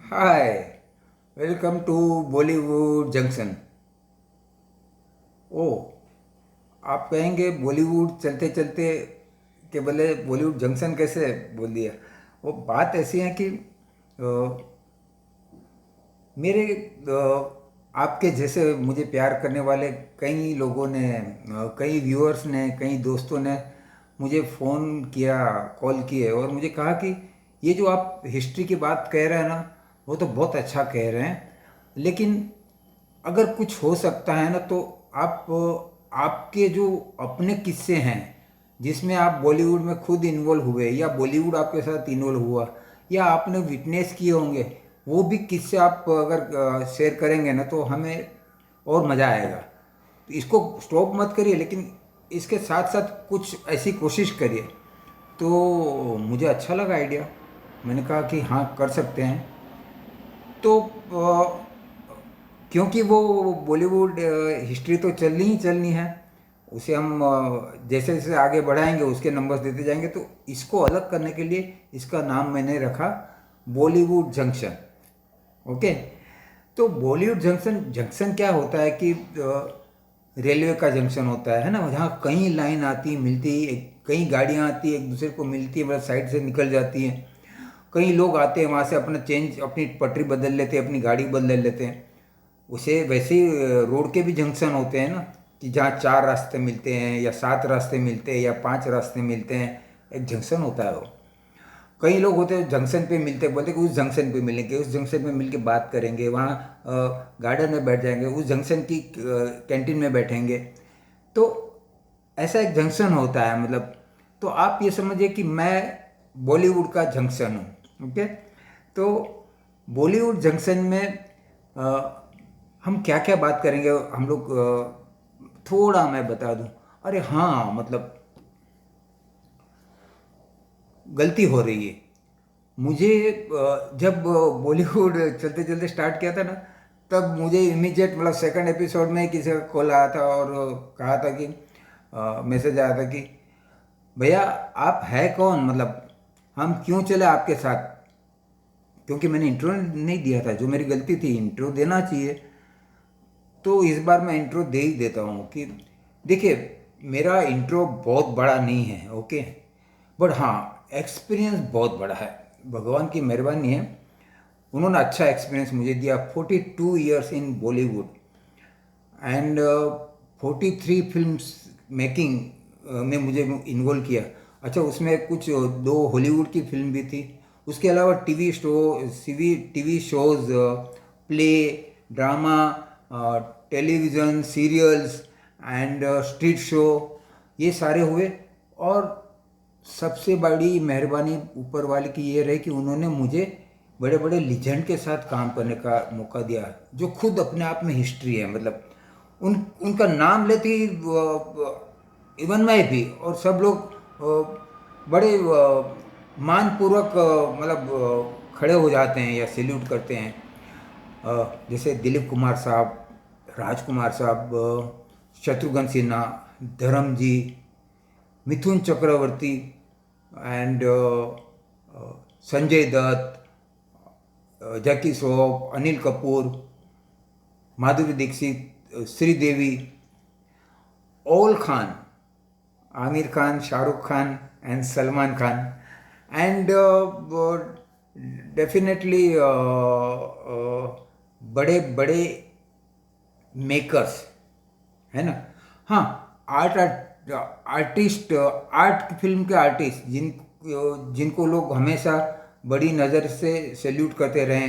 Hi, welcome to Bollywood junction. Oh, आप कहेंगे बॉलीवुड चलते चलते के बोले बॉलीवुड जंक्शन कैसे बोल दिया। वो बात ऐसी है कि मेरे आपके जैसे मुझे प्यार करने वाले कई लोगों ने, कई व्यूअर्स ने, कई दोस्तों ने मुझे फ़ोन किया, कॉल किए और मुझे कहा कि ये जो आप हिस्ट्री की बात कह रहे हैं ना, वो तो बहुत अच्छा कह रहे हैं, लेकिन अगर कुछ हो सकता है ना तो आप आपके जो अपने किस्से हैं जिसमें आप बॉलीवुड में खुद इन्वॉल्व हुए या बॉलीवुड आपके साथ इन्वॉल्व हुआ या आपने विटनेस किए होंगे, वो भी किस्से आप अगर शेयर करेंगे ना तो हमें और मज़ा आएगा। तो इसको स्टॉप मत करिए, लेकिन इसके साथ साथ कुछ ऐसी कोशिश करिए। तो मुझे अच्छा लगा आइडिया, मैंने कहा कि हाँ कर सकते हैं। तो क्योंकि वो बॉलीवुड हिस्ट्री तो चलनी ही चलनी है, उसे हम जैसे जैसे आगे बढ़ाएंगे उसके नंबर्स देते जाएंगे। तो इसको अलग करने के लिए इसका नाम मैंने रखा बॉलीवुड जंक्शन। ओके। तो बॉलीवुड जंक्शन जंक्शन क्या होता है कि रेलवे का जंक्शन होता है ना, जहाँ कई लाइन आती मिलती, कई गाड़ियाँ आती एक दूसरे को मिलती है, मतलब साइड से निकल जाती हैं। कई लोग आते हैं वहाँ से अपना चेंज, अपनी पटरी बदल लेते हैं, अपनी गाड़ी बदल लेते हैं। उसे वैसे ही रोड के भी जंक्शन होते हैं ना, कि जहाँ चार रास्ते मिलते हैं या सात रास्ते मिलते हैं या पांच रास्ते मिलते हैं, एक जंक्शन होता है वो। कई लोग होते हैं जंक्शन पे मिलते हैं, बोलते हैं कि उस जंक्शन पे मिलेंगे, उस जंक्शन पे मिलके बात करेंगे, वहाँ गार्डन में बैठ जाएंगे, उस जंक्शन की कैंटीन में बैठेंगे। तो ऐसा एक जंक्शन होता है, मतलब। तो आप ये समझिए कि मैं बॉलीवुड का जंक्शन हूँ। ओके। तो बॉलीवुड जंक्शन में हम क्या क्या बात करेंगे हम लोग, थोड़ा मैं बता दूं। अरे हाँ, मतलब गलती हो रही है मुझे। जब बॉलीवुड चलते चलते स्टार्ट किया था ना, तब मुझे इमीडिएट, मतलब सेकंड एपिसोड में किसी का कॉल आया था और कहा था कि मैसेज आया था कि भैया आप है कौन, मतलब हम क्यों चले आपके साथ। क्योंकि मैंने इंट्रो नहीं दिया था, जो मेरी गलती थी, इंट्रो देना चाहिए। तो इस बार मैं इंट्रो दे ही देता हूँ कि देखिए, मेरा इंट्रो बहुत बड़ा नहीं है। ओके। बट हाँ, एक्सपीरियंस बहुत बड़ा है, भगवान की मेहरबानी है। उन्होंने अच्छा एक्सपीरियंस मुझे दिया। 42 years in Bollywood and 43 films making में मुझे इन्वॉल्व किया। अच्छा, उसमें कुछ दो हॉलीवुड की फिल्म भी थी। उसके अलावा TV shows, play, drama, television serials and street show, ये सारे हुए। और सबसे बड़ी मेहरबानी ऊपर वाले की ये रही कि उन्होंने मुझे बड़े बड़े लिजेंड के साथ काम करने का मौका दिया, जो खुद अपने आप में हिस्ट्री है, मतलब उनका नाम लेते ही इवन मैं भी और सब लोग बड़े मानपूर्वक, मतलब खड़े हो जाते हैं या सैल्यूट करते हैं। जैसे दिलीप कुमार साहब, राजकुमार साहब, Shatrughan Sinha, Dharam ji, Mithun Chakraborty and Sanjay Dutt, Jackie Shroff, Anil Kapoor, Madhuri Dixit, Sridevi, all Khan, Aamir Khan, Shahrukh Khan and Salman Khan and definitely बड़े बड़े मेकर्स, है ना। हाँ, आर्टिस्ट, आर्ट फिल्म के आर्टिस्ट जिनको लोग हमेशा बड़ी नज़र से सैल्यूट करते रहे,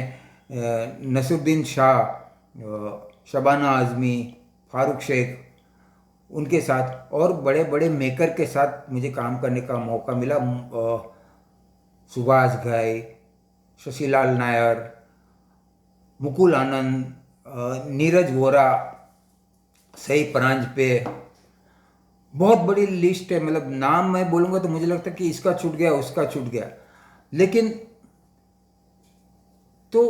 नसरुद्दीन शाह, शबाना आज़मी, फारूक शेख, उनके साथ और बड़े बड़े मेकर के साथ मुझे काम करने का मौका मिला। सुभाष घई, शशिलाल नायर, मुकुल आनंद, नीरज वोरा, सई परांजपे, बहुत बड़ी लिस्ट है। मतलब नाम मैं बोलूँगा तो मुझे लगता है कि इसका छूट गया, उसका छूट गया। लेकिन तो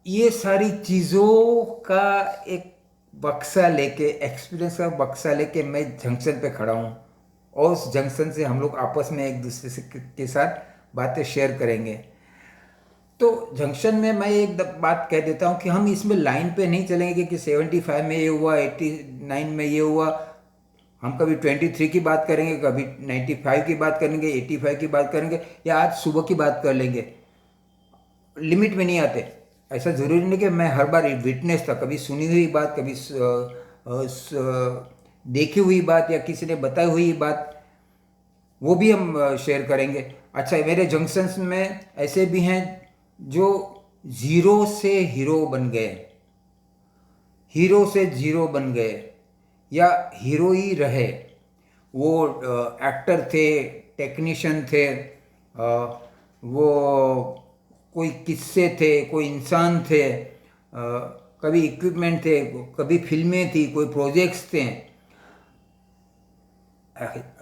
ये सारी चीज़ों का एक बक्सा लेके, एक्सपीरियंस का बक्सा लेके मैं जंक्शन पे खड़ा हूँ, और उस जंक्शन से हम लोग आपस में एक दूसरे से के साथ बातें शेयर करेंगे। तो जंक्शन में मैं एक बात कह देता हूँ कि हम इसमें लाइन पे नहीं चलेंगे कि 75 में ये हुआ, 89 में ये हुआ। हम कभी 23 की बात करेंगे, कभी 95 की बात करेंगे, 85 की बात करेंगे, या आज सुबह की बात कर लेंगे। लिमिट में नहीं आते। ऐसा ज़रूरी नहीं कि मैं हर बार विटनेस था, कभी सुनी हुई बात, कभी देखी हुई बात, या किसी ने बताई हुई बात, वो भी हम शेयर करेंगे। अच्छा, मेरे जंक्शंस में ऐसे भी हैं जो ज़ीरो से हीरो बन गए, हीरो से ज़ीरो बन गए, या हीरो ही रहे। वो एक्टर थे, टेक्नीशियन थे, वो कोई किस्से थे, कोई इंसान थे, कभी इक्विपमेंट थे, कभी फिल्में थी, कोई प्रोजेक्ट्स थे।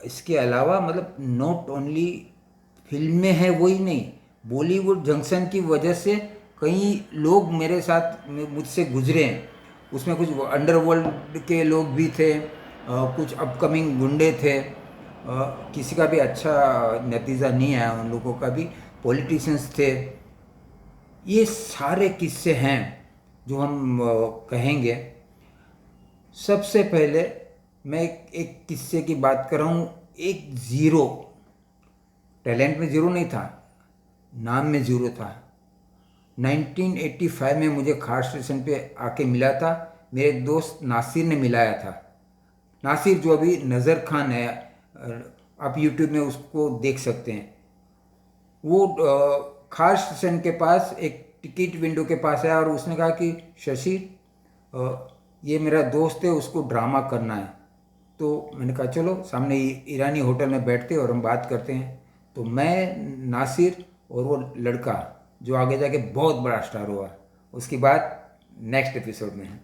इसके अलावा मतलब नॉट ओनली फिल्में हैं वही नहीं, बॉलीवुड जंक्शन की वजह से कई लोग मेरे साथ मुझसे गुजरे हैं। उसमें कुछ अंडरवर्ल्ड के लोग भी थे, कुछ अपकमिंग गुंडे थे, किसी का भी अच्छा नतीजा नहीं आया उन लोगों का भी, पॉलिटिशियंस थे। ये सारे किस्से हैं जो हम कहेंगे। सबसे पहले मैं एक किस्से की बात कर रहा हूँ। एक ज़ीरो, टैलेंट में ज़ीरो नहीं था, नाम में ज़ीरो था। 1985 में मुझे खार स्टेशन पे आके मिला था, मेरे दोस्त नासिर ने मिलाया था। नासिर जो अभी नज़र खान है, आप यूट्यूब में उसको देख सकते हैं। वो खार स्टेशन के पास एक टिकट विंडो के पास आया और उसने कहा कि शशि, ये मेरा दोस्त है, उसको ड्रामा करना है। तो मैंने कहा चलो, सामने ईरानी होटल में बैठते और हम बात करते हैं। तो मैं, नासिर और वो लड़का जो आगे जाके बहुत बड़ा स्टार हुआ, उसकी बात नेक्स्ट एपिसोड में है।